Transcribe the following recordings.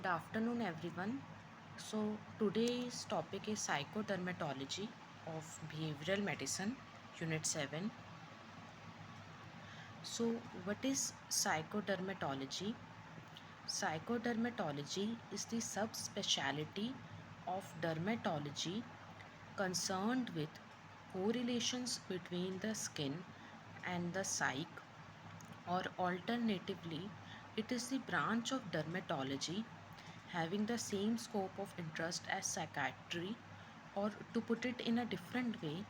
Good afternoon, everyone. So, today's topic is psychodermatology of behavioral medicine, Unit 7. So, what is psychodermatology? Psychodermatology is the subspecialty of dermatology concerned with correlations between the skin and the psyche, or alternatively, it is the branch of dermatology having the same scope of interest as psychiatry, or to put it in a different way,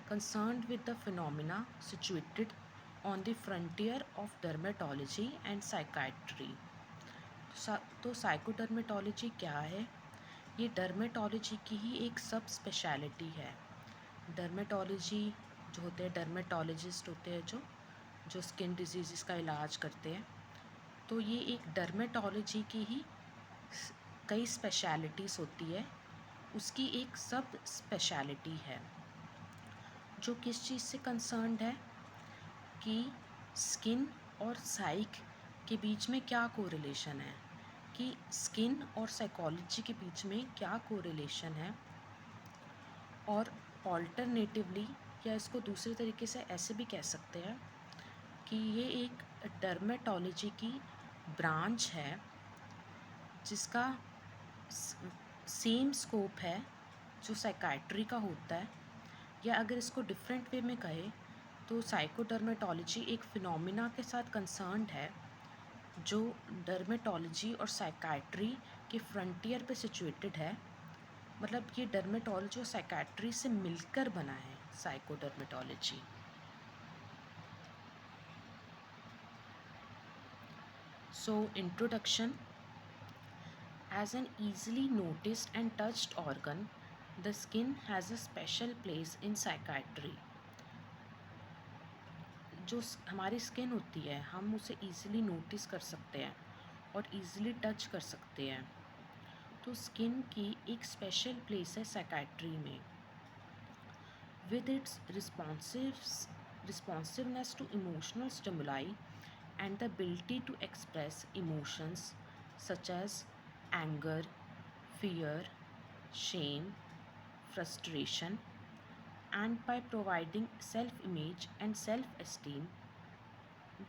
concerned with the phenomena situated on the frontier of dermatology and psychiatry. तो साइकोडर्मेटोलॉजी क्या है? ये dermatology की ही एक सब speciality है। Dermatology जो होते हैं, डर्मेटोलॉजिस्ट होते हैं जो स्किन डिजीज़ का इलाज करते हैं, तो ये एक डर्मेटोलॉजी की ही कई स्पेशलिटीज़ होती है, उसकी एक सब स्पेशलिटी है जो किस चीज़ से कंसर्न्ड है कि स्किन और साइक के बीच में क्या कोरिलेशन है, कि स्किन और साइकोलॉजी के बीच में क्या कोरिलेशन है। और ऑल्टरनेटिवली, या इसको दूसरे तरीके से ऐसे भी कह सकते हैं कि ये एक डर्मेटोलॉजी की ब्रांच है जिसका सेम स्कोप है जो साइकाइट्री का होता है, या अगर इसको डिफरेंट वे में कहे तो साइकोडर्मेटोलॉजी एक फिनोमिना के साथ कंसर्न्ड है जो डर्मेटोलॉजी और साइकाइट्री के फ्रंटियर पे सिचुएटेड है। मतलब ये डर्मेटोलॉजी और साइकाइट्री से मिलकर बना है psychodermatology. So introduction. As an easily noticed and touched organ, the skin has a special place in psychiatry. जो हमारी स्किन होती है, हम उसे ईज़िली नोटिस कर सकते हैं और ईज़िली टच कर सकते हैं, तो स्किन की एक स्पेशल प्लेस है साइकाइट्री में। With its responsiveness to emotional stimuli and the ability to express emotions such as anger, fear, shame, frustration, and by providing self-image and self-esteem,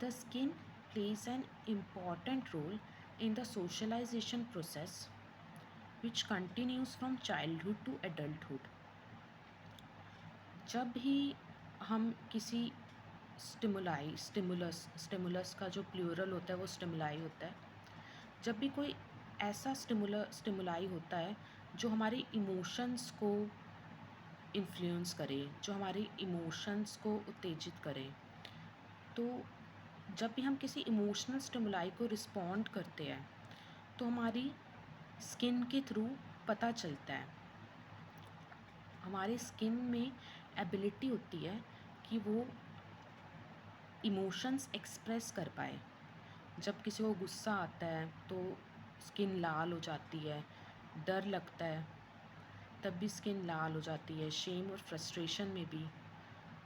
the skin plays an important role in the socialization process which continues from childhood to adulthood. जब भी हम किसी stimulus का जो plural होता है वो stimuli होता है, जब भी कोई ऐसा स्टिमुलाई होता है जो हमारे इमोशंस को इन्फ्लुएंस करे, जो हमारे इमोशंस को उत्तेजित करे, तो जब भी हम किसी इमोशनल स्टिमुलाई को रिस्पॉन्ड करते हैं तो हमारी स्किन के थ्रू पता चलता है। हमारी स्किन में एबिलिटी होती है कि वो इमोशंस एक्सप्रेस कर पाए। जब किसी को गुस्सा आता है तो स्किन लाल हो जाती है, डर लगता है तब भी स्किन लाल हो जाती है, शेम और फ्रस्ट्रेशन में भी।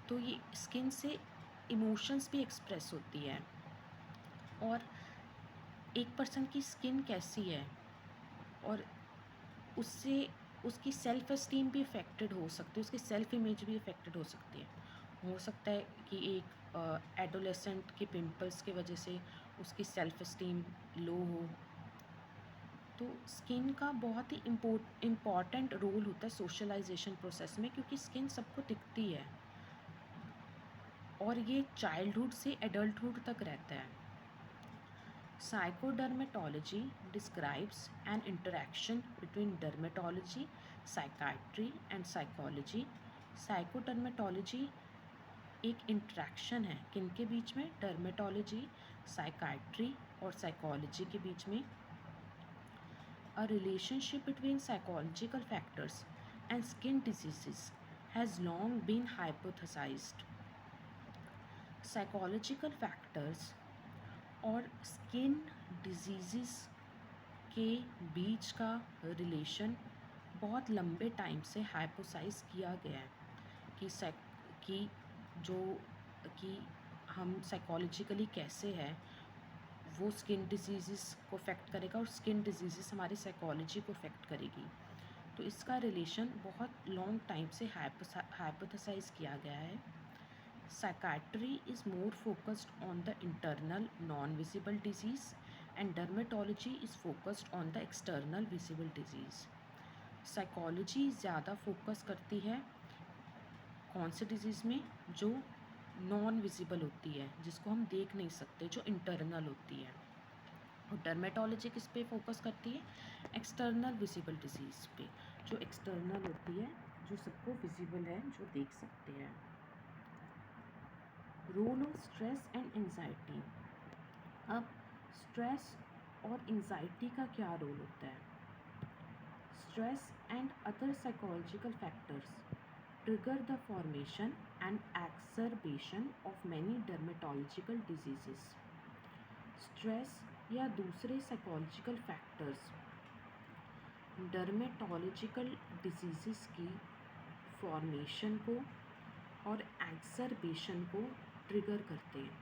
तो ये स्किन से इमोशंस भी एक्सप्रेस होती है। और एक पर्सन की स्किन कैसी है और उससे उसकी सेल्फ एस्टीम भी इफ़ेक्टेड हो सकती है, उसकी सेल्फ इमेज भी इफ़ेक्टेड हो सकती है। हो सकता है कि एक एडोलेसेंट के पिंपल्स की वजह से उसकी सेल्फ एस्टीम लो हो। तो स्किन का बहुत ही इम्पॉर्टेंट रोल होता है सोशलाइजेशन प्रोसेस में, क्योंकि स्किन सबको दिखती है और ये चाइल्डहुड से एडल्टहुड तक रहता है। Psychodermatology describes an interaction between dermatology, psychiatry and psychology. Psychodermatology एक इंट्रैक्शन है किनके बीच में? डर्मेटोलॉजी, साइकाइट्री और साइकोलॉजी के बीच में। A relationship between psychological factors and skin diseases has long been hypothesized. Psychological factors और स्किन डिजीज़ के बीच का रिलेशन बहुत लंबे टाइम से हाइपोसाइज किया गया है कि जो कि हम साइकोलॉजिकली कैसे हैं वो स्किन डिजीज़ को अफेक्ट करेगा और स्किन डिजीज़ हमारी साइकोलॉजी को अफेक्ट करेगी। तो इसका रिलेशन बहुत लॉन्ग टाइम से हाइपोथेसाइज किया गया है। Psychiatry is more focused on the internal non visible disease and dermatology is focused on the external visible disease. Psychology ज़्यादा फोकस करती है कौन से डिजीज़ में, जो नॉन विजिबल होती है, जिसको हम देख नहीं सकते, जो इंटरनल होती है। और डर्मेटोलॉजी किस पे फोकस करती है, एक्सटर्नल विजिबल डिजीज़ पे, जो एक्सटर्नल होती है, जो सबको विजिबल है, जो देख सकते हैं। Role of stress and anxiety. अब स्ट्रेस और एंजाइटी का क्या रोल होता है। Stress and other psychological factors trigger the formation and exacerbation of many dermatological diseases. Stress या दूसरे साइकोलॉजिकल फैक्टर्स डर्मेटोलॉजिकल डिजीज़ की फॉर्मेशन को और एक्सरबेशन को ट्रिगर करते हैं।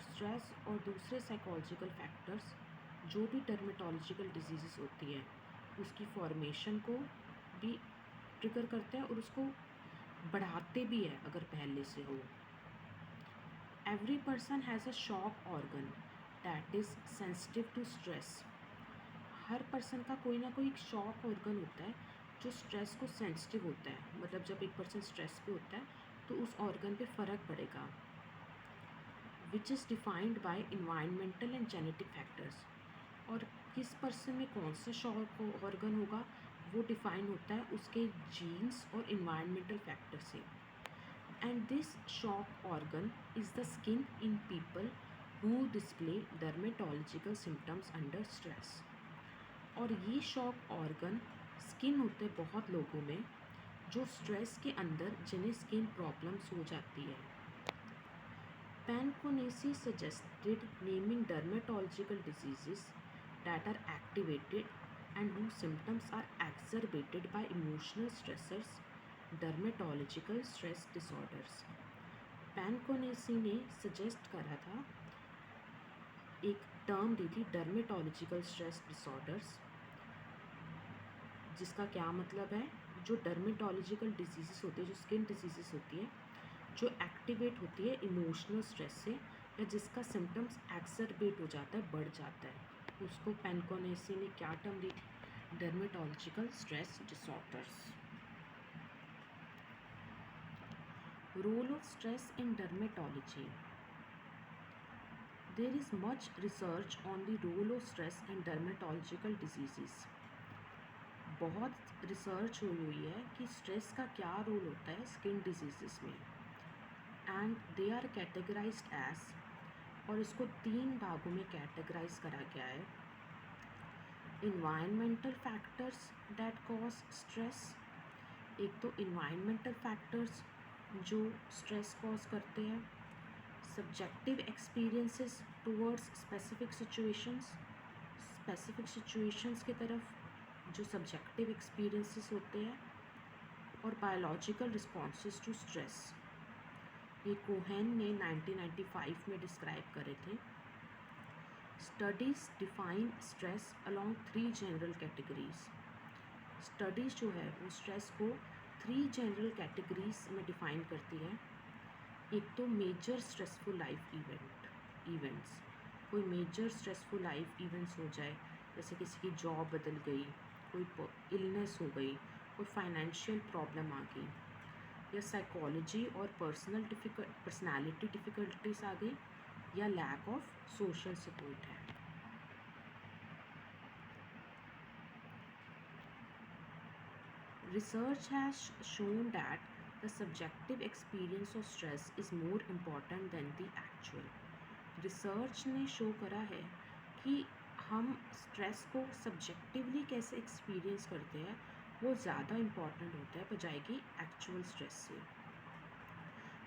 स्ट्रेस और दूसरे साइकोलॉजिकल फैक्टर्स जो भी डर्मेटोलॉजिकल डिजीज़ होती है उसकी फॉर्मेशन को भी ट्रिगर करते हैं और उसको बढ़ाते भी है अगर पहले से हो। Every person has a shock organ that is sensitive to stress. हर पर्सन का कोई ना कोई एक शॉक ऑर्गन होता है जो स्ट्रेस को सेंसिटिव होता है। मतलब जब एक पर्सन स्ट्रेस पे होता है तो उस ऑर्गन पे फ़र्क पड़ेगा। Which is defined by environmental and genetic factors. और किस पर्सन में कौन सा शॉक ऑर्गन होगा वो डिफाइन होता है उसके जीन्स और इन्वायरमेंटल फैक्टर से। And this shock organ is the skin in people who display dermatological symptoms under stress. और ये शॉक ऑर्गन स्किन होते बहुत लोगों में जो स्ट्रेस के अंदर जिन्हें स्किन प्रॉब्लम्स हो जाती है। Panconesi suggested naming dermatological diseases that are activated and whose symptoms are exacerbated by emotional stressors, dermatological stress disorders. पैनकोनेसी ने सजेस्ट करा था, एक टर्म दी थी डर्मेटोलॉजिकल स्ट्रेस डिसऑर्डर्स, जिसका क्या मतलब है, जो डर्मेटोलॉजिकल डिजीज़ होती है, जो स्किन डिजीज़ होती है, जो एक्टिवेट होती है इमोशनल स्ट्रेस से या जिसका सिम्टम्स एक्सरबेट हो जाता है, बढ़ जाता है, उसको पैनकोनेसी ने क्या टर्म दी, dermatological stress disorders. Role of stress in dermatology. There is much research on the role of stress in dermatological diseases. बहुत रिसर्च हुई है कि स्ट्रेस का क्या रोल होता है स्किन डिजीज़ में। And they are categorized as, और इसको 3 भागों में कैटेगराइज करा गया है। Environmental factors that cause stress. एक तो इन्वायरमेंटल फैक्टर्स जो स्ट्रेस कॉज करते हैं। Subjective experiences towards specific situations की तरफ जो सब्जेक्टिव एक्सपीरियंसेस होते हैं। और बायोलॉजिकल रिस्पॉन्सेस टू स्ट्रेस, ये कोहेन ने 1995 में डिस्क्राइब करे थे। Studies define stress along 3 general categories. Studies जो है वो स्ट्रेस को 3 जनरल कैटेगरीज में डिफ़ाइन करती है। एक तो मेजर स्ट्रेसफुल लाइफ इवेंट्स, कोई मेजर स्ट्रेसफुल लाइफ इवेंट्स हो जाए, जैसे किसी की जॉब बदल गई, कोई इलनेस हो गई, कोई फाइनेंशियल प्रॉब्लम आ गई, या साइकोलॉजी और पर्सनालिटी डिफ़िकल्टीज आ गई, या लैक ऑफ सोशल सपोर्ट है। Research has shown that the subjective experience of stress is more important than the actual. Research ने शो करा है कि हम स्ट्रेस को सब्जेक्टिवली कैसे एक्सपीरियंस करते हैं वो ज़्यादा इम्पॉर्टेंट होता है बजाय कि एक्चुअल स्ट्रेस से।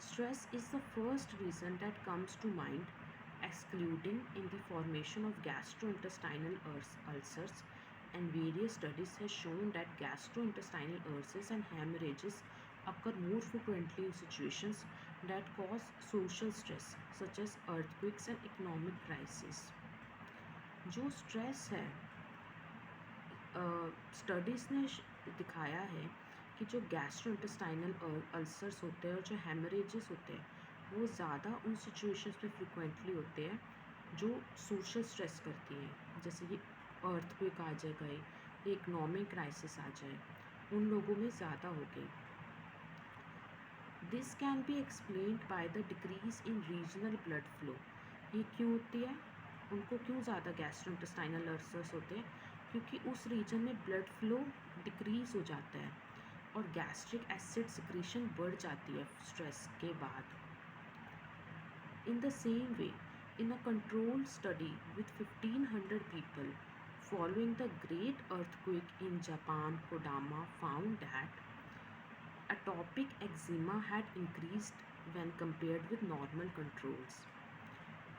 Stress is the first reason that comes to mind, excluding in the formation of gastrointestinal ulcers, and various studies have shown that gastrointestinal ulcers and hemorrhages occur more frequently in situations that cause social stress such as earthquakes and economic crisis. जो stress है, studies ने दिखाया है कि जो gastrointestinal ulcers होते हैं और जो हेमरेजेस होते हैं वो ज़्यादा उन सिचुएशंस में फ्रिक्वेंटली होते हैं जो सोशल स्ट्रेस करती है, जैसे कि अर्थक्वेक आ जाए गए, इकोनॉमिक क्राइसिस आ जाए, उन लोगों में ज़्यादा हो गई. This can be explained by the decrease in regional blood flow. ये क्यों होती है, उनको क्यों ज़्यादा गैस्ट्रोइंटेस्टाइनल अल्सर्स होते हैं, क्योंकि उस रीजन में ब्लड फ्लो डिक्रीज़ हो जाता है और गैस्ट्रिक एसिड सिक्रीशन बढ़ जाती है स्ट्रेस के बाद. In the same way, in a controlled study with 1500 people following the great earthquake in Japan, Kodama found that atopic eczema had increased when compared with normal controls.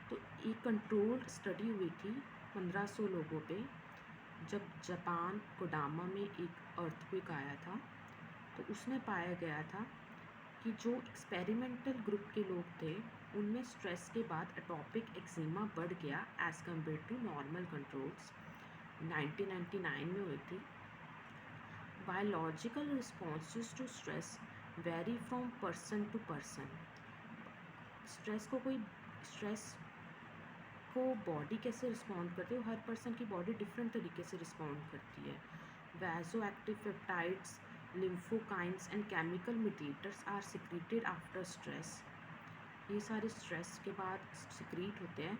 तो एक controlled study हुई थी 1500 लोगों पे, जब Japan कोडामा में एक earthquake आया था, तो उसमें पाया गया था कि जो एक्सपेरिमेंटल ग्रुप के लोग थे उनमें स्ट्रेस के बाद एटॉपिक एक्जिमा बढ़ गया as compare to normal controls. 1999 में हुई थी. Biological responses to stress vary from person to person. Stress को बॉडी कैसे रिस्पॉन्ड करती है, हर पर्सन की बॉडी डिफरेंट तरीके से रिस्पॉन्ड करती है. Vasoactive peptides, lymphocytes and chemical mediators are secreted after stress. ये सारे स्ट्रेस के बाद सिक्रीट होते हैं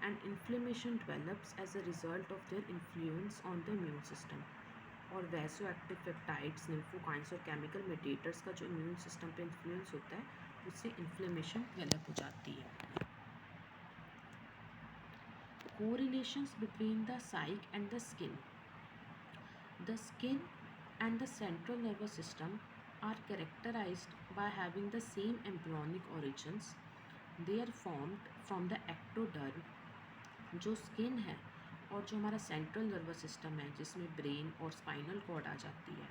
and inflammation develops as a result of their influence on the immune system. और वैसो एक्टिव पेप्टाइड्स, लिम्फोकाइंस और केमिकल मेडिएटर्स का जो इम्यून सिस्टम पे इन्फ्लुएंस होता है उससे इन्फ्लेमेशन डेवलप हो जाती है. Correlations between the psych and the skin. The skin and the central nervous system are characterized by having the same embryonic origins. They are formed from the ectoderm. जो skin है और जो हमारा central nervous system है जिसमें brain और spinal cord आ जाती है,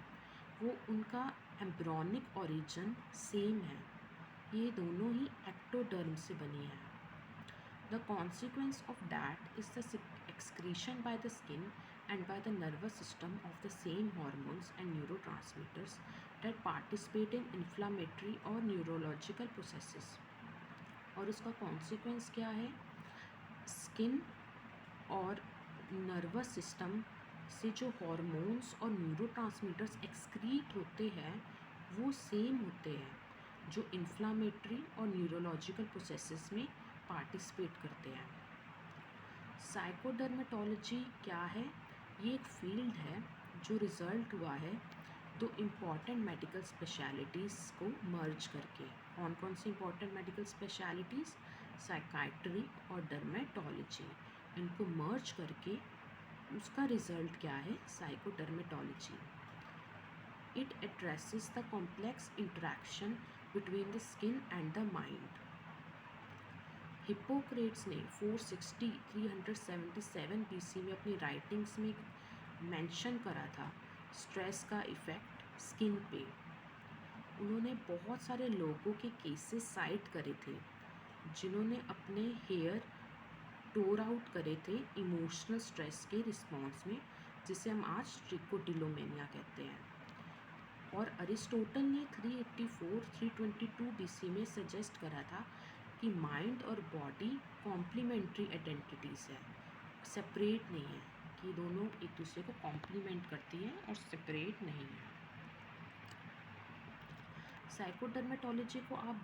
वो उनका एम्ब्रियोनिक ओरिजिन सेम है. ये दोनों ही एक्टोडर्म से बनी है. The consequence of that is the excretion by the skin and by the nervous system of the same hormones and neurotransmitters that participate in inflammatory or neurological processes. और उसका consequence क्या है, स्किन और nervous system से जो hormones और neurotransmitters excrete होते हैं वो सेम होते हैं जो इन्फ्लामेटरी और न्यूरोलॉजिकल प्रोसेसेस में पार्टिसिपेट करते हैं. साइकोडर्मेटोलॉजी क्या है, ये एक फील्ड है जो रिज़ल्ट हुआ है दो इम्पॉर्टेंट मेडिकल स्पेशलिटीज़ को मर्ज करके. कौन कौन सी इम्पॉर्टेंट मेडिकल स्पेशलिटीज़, साइकाइट्री और डर्मेटोलॉजी, इनको मर्ज करके उसका रिज़ल्ट क्या है, psychodermatology. It addresses the complex interaction between the skin and the mind. Hippocrates ने 377 BC में अपनी राइटिंग्स में मेंशन करा था स्ट्रेस का इफ़ेक्ट स्किन पे. उन्होंने बहुत सारे लोगों के केसेस साइट करे थे जिन्होंने अपने हेयर टोर आउट करे थे इमोशनल स्ट्रेस के रिस्पॉन्स में, जिसे हम आज ट्रिकोटिलोमेनिया कहते हैं. और अरिस्टोटल ने 384-322 BC में सजेस्ट करा था कि माइंड और बॉडी कॉम्प्लीमेंट्री आइडेंटिटीज़ है, सेपरेट नहीं है, कि दोनों एक दूसरे को कॉम्प्लीमेंट करती हैं और सेपरेट नहीं है. साइकोडर्मेटोलॉजी को आप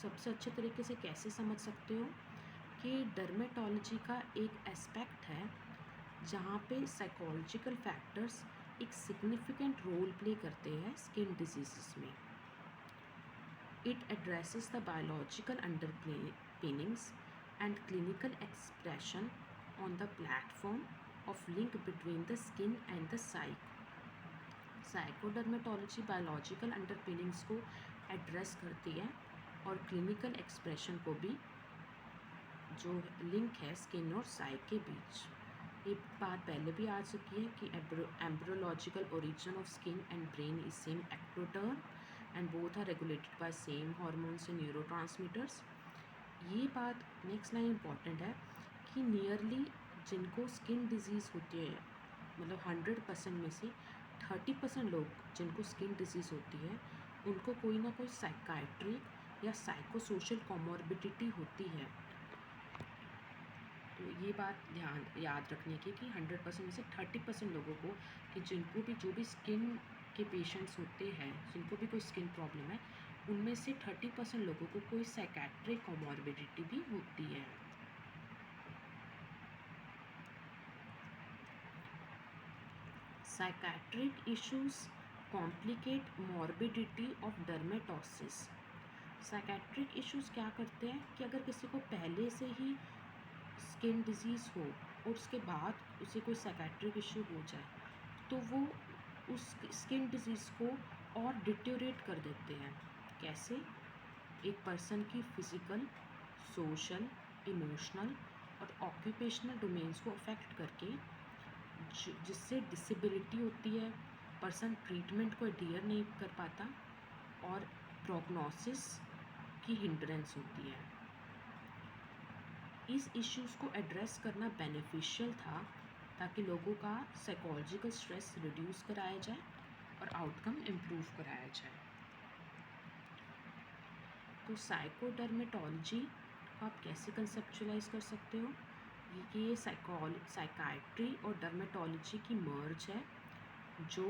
सबसे अच्छे तरीके से कैसे समझ सकते हो कि डर्मेटोलॉजी का एक एस्पेक्ट है जहाँ पे साइकोलॉजिकल फैक्टर्स एक सिग्निफिकेंट रोल प्ले करते हैं स्किन डिजीज़ में. It addresses the biological underpinnings and clinical expression on the platform of link between the skin and the psyche. Psychodermatology biological underpinnings को एड्रेस करती है और क्लिनिकल एक्सप्रेशन को भी, जो लिंक है स्किन और साइक के बीच. ये बात पहले भी आ चुकी है कि embryological origin of skin and brain is same ectoderm and both are regulated by same hormones and neurotransmitters. ये बात नेक्स्ट लाइन इम्पॉर्टेंट है कि नियरली जिनको स्किन डिजीज़ होती है, मतलब 100% में से 30% लोग जिनको स्किन डिजीज़ होती है उनको कोई ना कोई साइकाइट्रिक या साइकोसोशल कॉमॉर्बिडिटी होती है। तो ये बात ध्यान याद रखने की कि 100% में से 30% लोगों को, कि जिनको भी जो भी स्किन के पेशेंट्स होते हैं, जिनको भी कोई स्किन प्रॉब्लम है, उनमें से 30% लोगों को कोई साइकाट्रिक कॉमॉर्बिडिटी भी होती है। Psychiatric issues complicate morbidity of dermatosis. Psychiatric issues क्या करते हैं कि अगर किसी को पहले से ही स्किन डिजीज़ हो और उसके बाद उसे कोई साइकाट्रिक इशू हो जाए तो वो उस स्किन डिजीज़ को और डिटेरियोरेट कर देते हैं। कैसे? एक पर्सन की फिज़िकल, सोशल, इमोशनल और ऑक्यूपेशनल डोमेन्स को अफेक्ट करके, जिससे डिसेबिलिटी होती है, पर्सन ट्रीटमेंट को एडियर नहीं कर पाता और प्रोग्नोसिस की हिंड्रेंस होती है। इस इश्यूज़ को एड्रेस करना बेनिफिशियल था ताकि लोगों का साइकोलॉजिकल स्ट्रेस रिड्यूस कराया जाए और आउटकम इम्प्रूव कराया जाए। तो साइकोडर्मेटोलॉजी को आप कैसे कंसेप्चुलाइज कर सकते हो? ये साइकाइट्री और डर्मेटोलॉजी की मर्ज है, जो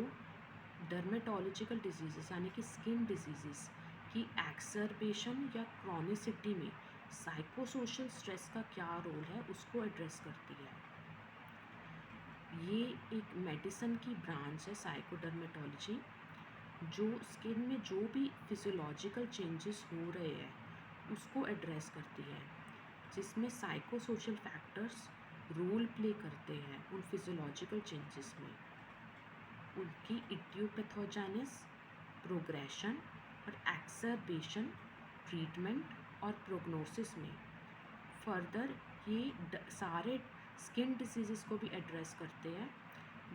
डर्मेटोलॉजिकल डिजीज़ यानी कि स्किन डिजीज़ की एक्सरबेशन या क्रॉनिसिटी में साइकोसोशल स्ट्रेस का क्या रोल है उसको एड्रेस करती है। ये एक मेडिसिन की ब्रांच है साइकोडर्मेटोलॉजी, जो स्किन में जो भी फिजियोलॉजिकल चेंजेस हो रहे हैं उसको एड्रेस करती है, जिसमें साइकोसोशल फैक्टर्स रोल प्ले करते हैं उन फिजियोलॉजिकल चेंजेस में, उनकी इडियोपैथोजेनेसिस, प्रोग्रेशन और एक्सरबेशन, ट्रीटमेंट और प्रोग्नोसिस में। फर्दर ये सारे स्किन डिजीज़ को भी एड्रेस करते हैं,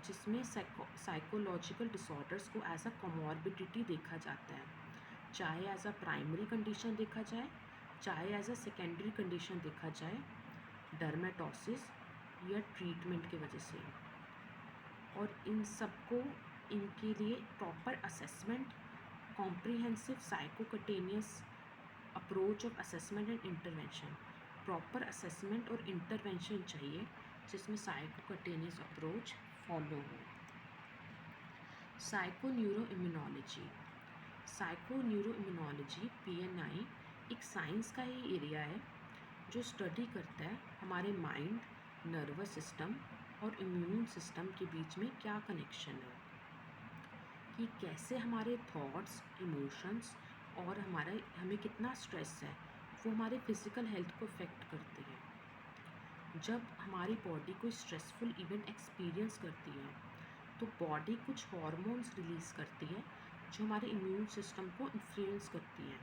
जिसमें साइकोलॉजिकल डिसऑर्डर्स को एज अ कॉमॉर्बिडिटी देखा जाता है, चाहे एज अ प्राइमरी कंडीशन देखा जाए, चाहे एज अ सेकेंडरी कंडीशन देखा जाए डर्मेटोसिस या ट्रीटमेंट की वजह से। और इन सबको, इनके लिए proper assessment, comprehensive psychocutaneous approach of assessment and intervention, proper assessment और इंटरवेंशन चाहिए जिसमें साइकोकटेनियस अप्रोच फॉलो हो। साइकोन्यूरोइम्यूनोलॉजी। साइकोन्यूरोइम्यूनोलॉजी PNI एक साइंस का ही एरिया है जो स्टडी करता है हमारे माइंड, नर्वस सिस्टम और इम्यून सिस्टम के बीच में क्या कनेक्शन है, कि कैसे हमारे थॉट्स, इमोशंस और हमें कितना स्ट्रेस है वो हमारे फिज़िकल हेल्थ को अफेक्ट करते हैं। जब हमारी बॉडी कोई स्ट्रेसफुल इवेंट एक्सपीरियंस करती है तो बॉडी कुछ हार्मोन्स रिलीज़ करती है जो हमारे इम्यून सिस्टम को इन्फ्लुएंस करती है।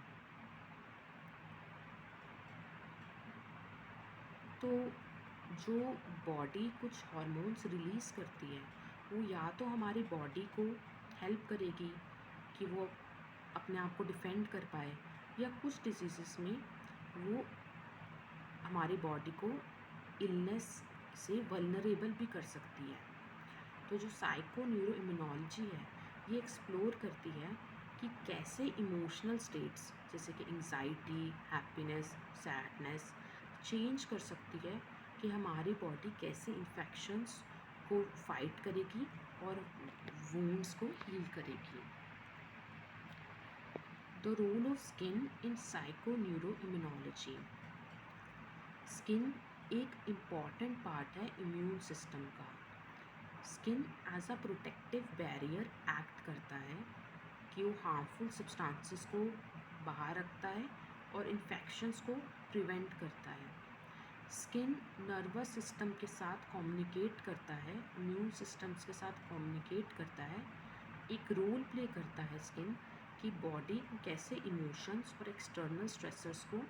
तो जो बॉडी कुछ हार्मोन्स रिलीज़ करती है वो या तो हमारी बॉडी को हेल्प करेगी कि वो अपने आप को डिफेंड कर पाए, या कुछ डिजीज़ में वो हमारी बॉडी को इलनेस से वल्नरेबल भी कर सकती है। तो जो साइको न्यूरो इम्यूनोलॉजी है ये एक्सप्लोर करती है कि कैसे इमोशनल स्टेट्स जैसे कि एंजाइटी, हैप्पीनेस, सैडनेस चेंज कर सकती है, कि हमारी बॉडी कैसे इन्फेक्शंस को फाइट करेगी और वुंड्स को हील करेगी। The role of skin in psycho neuro immunology. Skin एक इम्पॉर्टेंट पार्ट है इम्यून सिस्टम का। Skin as a protective barrier act करता है कि वो हार्मफुल सब्सटेंसेस को बाहर रखता है और इन्फेक्शंस को प्रिवेंट करता है। स्किन नर्वस सिस्टम के साथ कम्युनिकेट करता है, इम्यून सिस्टम्स के साथ कम्युनिकेट करता है, एक रोल प्ले करता है स्किन कि बॉडी कैसे इमोशंस और एक्सटर्नल स्ट्रेसर्स को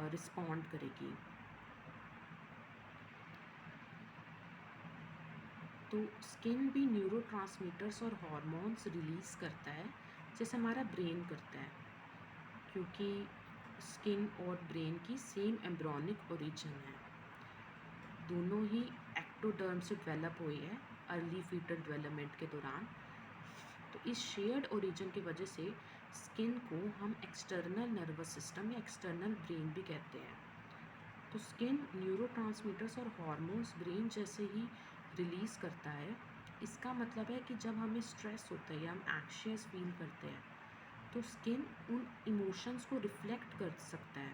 रिस्पॉन्ड करेगी। तो स्किन भी न्यूरोट्रांसमीटर्स और हार्मोन्स रिलीज़ करता है जैसे हमारा ब्रेन करता है, क्योंकि स्किन और ब्रेन की सेम एम्ब्रियोनिक ओरिजिन है। दोनों ही एक्टोडर्म से डेवलप हुई है अर्ली फीटल डेवलपमेंट के दौरान। तो इस शेयर्ड ओरिजिन की वजह से स्किन को हम एक्सटर्नल नर्वस सिस्टम या एक्सटर्नल ब्रेन भी कहते हैं। तो स्किन न्यूरोट्रांसमीटर्स और हार्मोन्स ब्रेन जैसे ही रिलीज़ करता है। इसका मतलब है कि जब हमें स्ट्रेस होता है या हम एंग्शियस फील करते हैं तो स्किन उन इमोशंस को रिफ्लेक्ट कर सकता है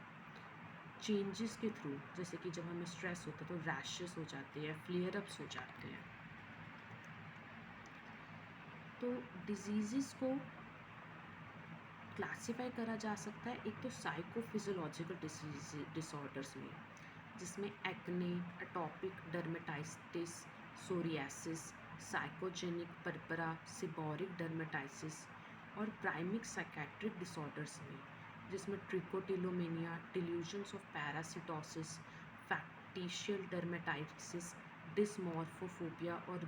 चेंजेस के थ्रू। जैसे कि जब हमें स्ट्रेस होता है तो रैशेस हो जाते हैं, फ्लेयर अप्स हो जाते हैं। तो डिजीज़ को क्लासिफाई करा जा सकता है एक तो साइकोफिजियोलॉजिकल डिसऑर्डर्स में, जिसमें acne, atopic dermatitis, psoriasis, psychogenic purpura, seborrhoeic dermatitis, और प्राइमिक साइकेट्रिक डिसऑर्डर्स में, जिसमें trichotillomania, delusions of parasitosis, factitial dermatitis, dysmorphophobia और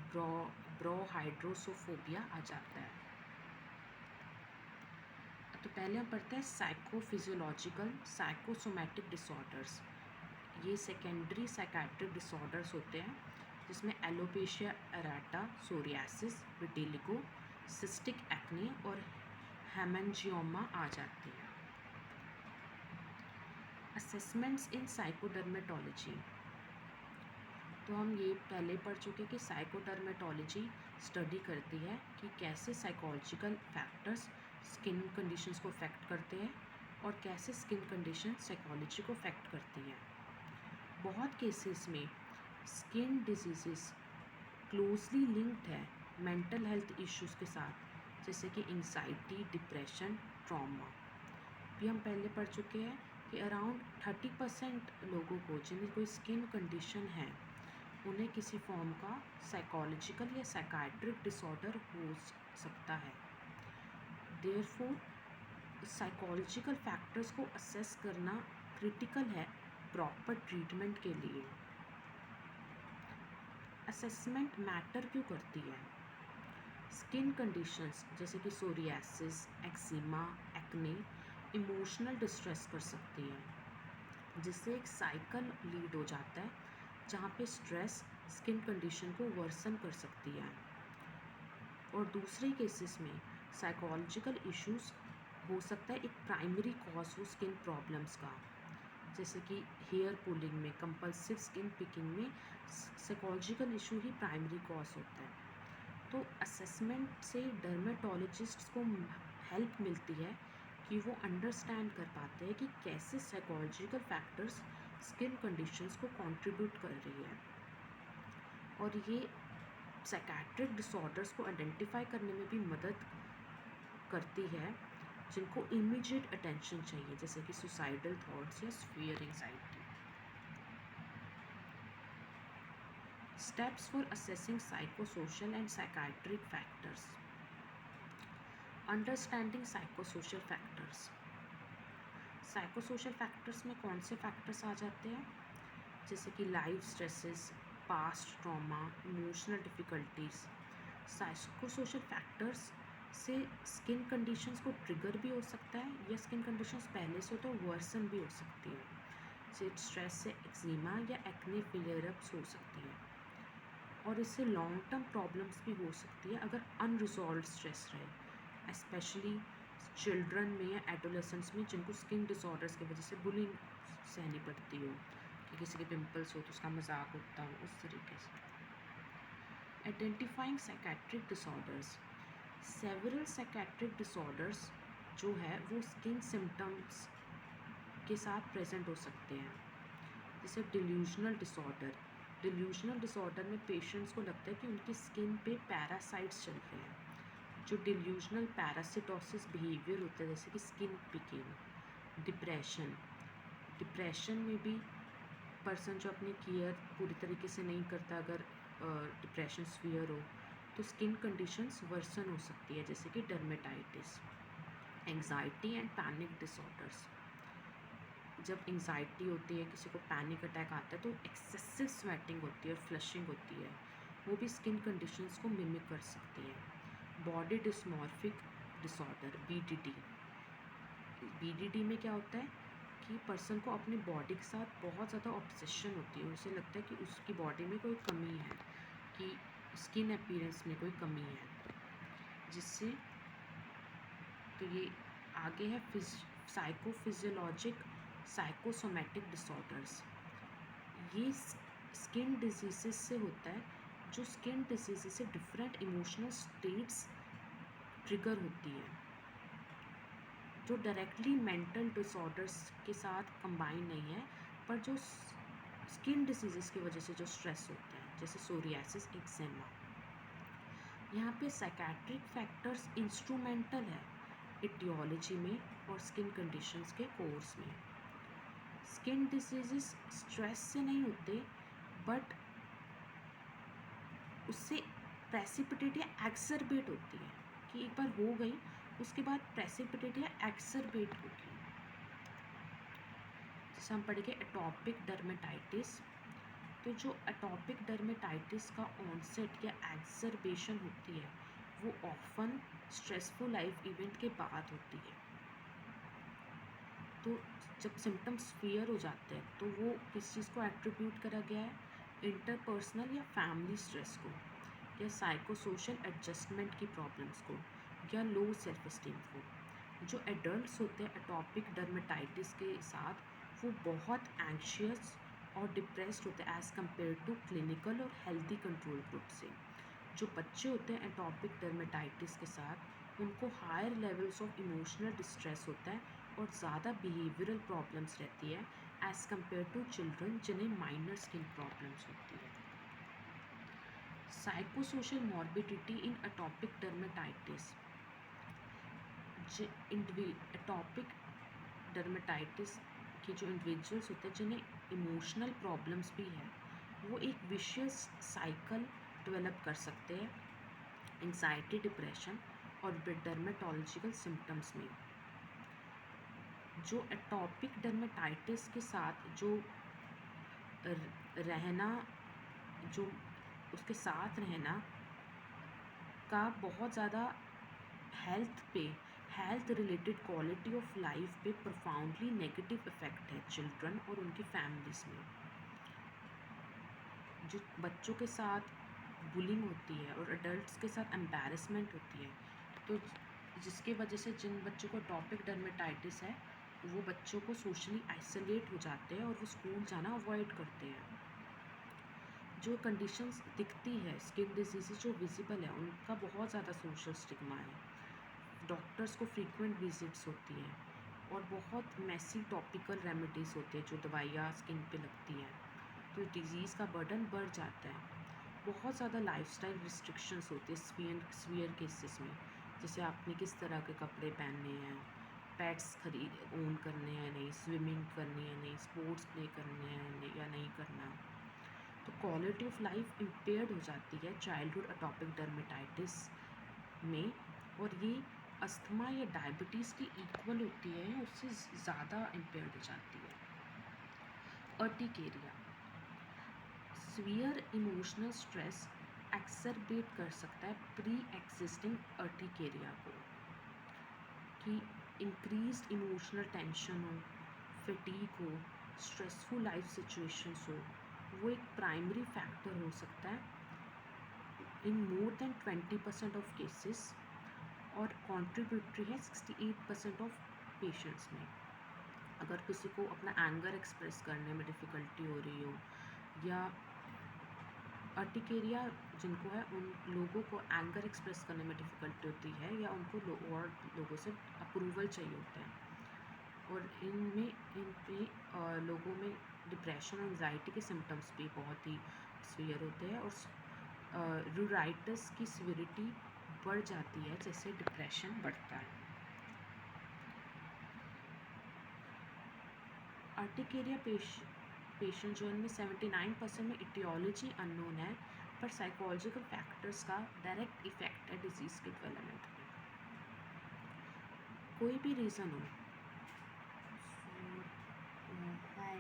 ब्रोहाइड्रोसोफोबिया आ जाता है। तो पहले हम पढ़ते हैं साइकोफिजियोलॉजिकल साइकोसोमैटिक डिसऑर्डर्स। ये सेकेंडरी साइकेट्रिक डिसऑर्डर्स होते हैं जिसमें alopecia areata, psoriasis, vitiligo, cystic acne और हेमेंजियोमा आ जाते हैं। असेसमेंट्स इन साइकोडर्मेटोलॉजी। तो हम ये पहले पढ़ चुके कि साइकोडर्मेटोलॉजी स्टडी करती है कि कैसे साइकोलॉजिकल फैक्टर्स स्किन कंडीशंस को अफेक्ट करते हैं और कैसे स्किन कंडीशन साइकोलॉजी को अफेक्ट करती है। बहुत केसेस में स्किन डिजीज़ क्लोजली लिंक्ड है मेंटल हेल्थ इश्यूज़ के साथ, जैसे कि एंग्जाइटी, डिप्रेशन, ट्रॉमा। भी हम पहले पढ़ चुके हैं कि अराउंड 30% लोगों को जिन्हें कोई स्किन कंडीशन है उन्हें किसी फॉर्म का साइकोलॉजिकल या साइकाट्रिक डिसऑर्डर हो सकता है। देयरफॉर साइकोलॉजिकल फैक्टर्स को असेस करना क्रिटिकल है प्रॉपर ट्रीटमेंट के लिए। असेसमेंट मैटर क्यों करती है? स्किन कंडीशंस जैसे कि psoriasis, eczema, acne emotional distress कर सकती है, जिससे एक साइकिल लीड हो जाता है जहाँ पे स्ट्रेस स्किन कंडीशन को वर्सन कर सकती है। और दूसरे केसेस में साइकोलॉजिकल इश्यूज हो सकता है एक प्राइमरी कॉज हो स्किन प्रॉब्लम्स का, जैसे कि हेयर पुलिंग में, कंपल्सिव स्किन पिकिंग में साइकोलॉजिकल इशू ही प्राइमरी कॉज होता है। तो असेसमेंट से डर्मेटोलॉजिस्ट्स को हेल्प मिलती है कि वो अंडरस्टैंड कर पाते हैं कि कैसे साइकोलॉजिकल फैक्टर्स स्किन कंडीशंस को कंट्रीब्यूट कर रही है, और ये साइकेट्रिक डिसऑर्डर्स को आइडेंटिफाई करने में भी मदद करती है जिनको इमीडिएट अटेंशन चाहिए, जैसे कि सुसाइडल थॉट्स या severe anxiety. Steps for assessing psychosocial and psychiatric factors. Understanding psychosocial factors. Psychosocial factors में कौन से फैक्टर्स आ जाते हैं? जैसे कि life stresses, past trauma, emotional difficulties. Psychosocial factors से स्किन कंडीशंस को ट्रिगर भी हो सकता है या स्किन कंडीशंस पहले से तो वर्सन भी हो सकती है, जैसे स्ट्रेस से एक्जिमा या एक्ने फ्लेयर अप्स हो सकती है, और इससे लॉन्ग टर्म प्रॉब्लम्स भी हो सकती है अगर अनरिजॉल्व स्ट्रेस रहे, स्पेशली चिल्ड्रन में या एडोलेसेंट्स में जिनको स्किन डिसऑर्डर्स की वजह से बुलिंग सहनी पड़ती हो, कि किसी के पिंपल्स हो तो उसका मजाक उड़ता हो, उस तरीके से। Identifying psychiatric disorders. Several psychiatric disorders जो है वो स्किन सिम्टम्स के साथ प्रेजेंट हो सकते हैं, जैसे डिल्यूजनल डिसऑर्डर। डिल्यूजनल डिसऑर्डर में पेशेंट्स को लगता है कि उनकी स्किन पे पैरासाइट्स चल रहे हैं, जो डिल्यूजनल पैरासिटोसिस बिहेवियर होता है, जैसे कि स्किन पिकिंग। डिप्रेशन में भी पर्सन जो अपनी केयर पूरी तरीके से नहीं करता, अगर डिप्रेशन सीवियर हो तो स्किन कंडीशंस वर्सन हो सकती है, जैसे कि dermatitis. Anxiety and panic disorders. जब एंग्जाइटी होती है, किसी को पैनिक अटैक आता है तो एक्सेसिव स्वेटिंग होती है और फ्लशिंग होती है, वो भी स्किन कंडीशंस को मिमिक कर सकती है। बॉडी डिस्मॉर्फिक डिसऑर्डर बीडीडी में क्या होता है कि पर्सन को अपनी बॉडी के साथ बहुत ज़्यादा ऑब्सेशन होती है, उसे लगता है कि उसकी बॉडी में कोई कमी है, कि स्किन अपीयरेंस में कोई कमी है, जिससे तो ये आगे है साइकोफिजियोलॉजिक साइकोसोमेटिक डिसऑर्डर्स। ये स्किन डिजीज़ से होता है, जो स्किन डिजीज़ से डिफरेंट इमोशनल स्टेट्स ट्रिगर होती है, जो डायरेक्टली मेंटल डिसऑर्डर्स के साथ कंबाइन नहीं है, पर जो स्किन डिसीज़ की वजह से जो स्ट्रेस होता है, जैसे सोरियासिस, एक्जेमा। यहाँ पे साइकेट्रिक फैक्टर्स इंस्ट्रूमेंटल है इटियोलॉजी में और स्किन कंडीशंस के कोर्स में। स्किन डिसीजेस स्ट्रेस से नहीं होते, बट उससे प्रेसिपिटेट या एक्सरबेट होती है, कि एक बार हो गई उसके बाद प्रेसिपिटेट या एक्सरबेट होगी। जैसे हम पढ़ेंगे एटॉपिक डर्मेटाइटिस, तो जो एटॉपिक डर्मेटाइटिस का ऑनसेट या एक्सरबेशन होती है वो ऑफन स्ट्रेसफुल लाइफ इवेंट के बाद होती है। तो जब सिम्टम्स फियर हो जाते हैं तो वो किस चीज़ को एट्रीब्यूट करा गया है, इंटरपर्सनल या फैमिली स्ट्रेस को, या साइकोसोशल एडजस्टमेंट की प्रॉब्लम्स को, या लो सेल्फ स्टीम को। जो एडल्ट्स होते हैं एटॉपिक डर्मेटाइटिस के साथ वो बहुत एंशियस और डिप्रेस्ड होते हैं एज़ कम्पेयर टू क्लिनिकल और हेल्दी कंट्रोल ग्रुप से। जो बच्चे होते हैं एटॉपिक डर्मेटाइटिस के साथ उनको higher levels of emotional distress होता है और ज़्यादा बिहेवियरल प्रॉब्लम्स रहती है एज़ कम्पेयर टू चिल्ड्रन जिन्हें माइनर स्किन प्रॉब्लम्स होती है। Psychosocial morbidity in atopic dermatitis. Atopic dermatitis के जो इंडिविजुअल्स होते हैं जिन्हें इमोशनल प्रॉब्लम्स भी है, वो एक विशियस साइकिल डेवलप कर सकते हैं एंग्जाइटी, डिप्रेशन और डर्मेटोलॉजिकल सिम्टम्स में। जो एटॉपिक डर्मेटाइटिस के साथ जो रहना, जो उसके साथ रहना का बहुत ज़्यादा health related quality of life पे प्रोफाउंडली नेगेटिव इफ़ेक्ट है चिल्ड्रन और उनकी फैमिलीज़ में। जो बच्चों के साथ बुलिंग होती है और अडल्ट्स के साथ एम्बैरसमेंट होती है, तो जिसके वजह से जिन बच्चों को एटॉपिक डर्मेटाइटिस है वो बच्चों को सोशली आइसोलेट हो जाते हैं और वो स्कूल जाना अवॉइड करते हैं। जो कंडीशंस दिखती है स्किन डिजीज़ जो विजिबल है उनका बहुत ज़्यादा सोशल स्टिग्मा है, डॉक्टर्स को फ्रीक्वेंट विजिट्स होती हैं और बहुत मैसी टॉपिकल रेमेडीज़ होती है जो दवाइयाँ स्किन पे लगती हैं, तो डिज़ीज़ का बर्डन बढ़ जाता है। बहुत ज़्यादा लाइफस्टाइल रिस्ट्रिक्शंस होती है सीवियर केसेस में, जैसे आपने किस तरह के कपड़े पहनने हैं, पेट्स ओन करने हैं नहीं, स्विमिंग करनी है नहीं, स्पोर्ट्स प्ले करने हैं या नहीं करना। तो क्वालिटी ऑफ लाइफ इम्पेयर्ड हो जाती है चाइल्डहुड एटॉपिक डर्मेटाइटिस में, और ये अस्थमा या डायबिटीज़ की इक्वल होती है, उससे ज़्यादा इम्पेयर्ड हो जाती है। अर्टिकेरिया, सीवियर इमोशनल स्ट्रेस एक्सरबेट कर सकता है प्री एग्जिस्टिंग अर्टिकेरिया को, कि इंक्रीज्ड इमोशनल टेंशन हो, फटीग हो, स्ट्रेसफुल लाइफ सिचुएशंस हो, वो एक प्राइमरी फैक्टर हो सकता है इन मोर देन 20% ऑफ केसेस और कॉन्ट्रीब्यूटरी है 68% ऑफ पेशेंट्स में। अगर किसी को अपना एंगर एक्सप्रेस करने में डिफ़िकल्टी हो रही हो, या अर्टिकेरिया जिनको है उन लोगों को एंगर एक्सप्रेस करने में डिफ़िकल्टी होती है, या उनको और लोगों से अप्रूवल चाहिए होता है, और इन पे लोगों में डिप्रेशन और एंजाइटी के सिम्टम्स भी बहुत ही सीवियर होते हैं, और रूराइटिस की सीवियरिटी बढ़ जाती है जैसे डिप्रेशन बढ़ता है। अर्टिकेरिया पेशेंट जो इनमें 79% में इटियोलॉजी अननोन है, पर साइकोलॉजिकल फैक्टर्स का डायरेक्ट इफेक्ट है डिजीज़ के डेवलपमेंट में। कोई भी रीज़न हो, हाय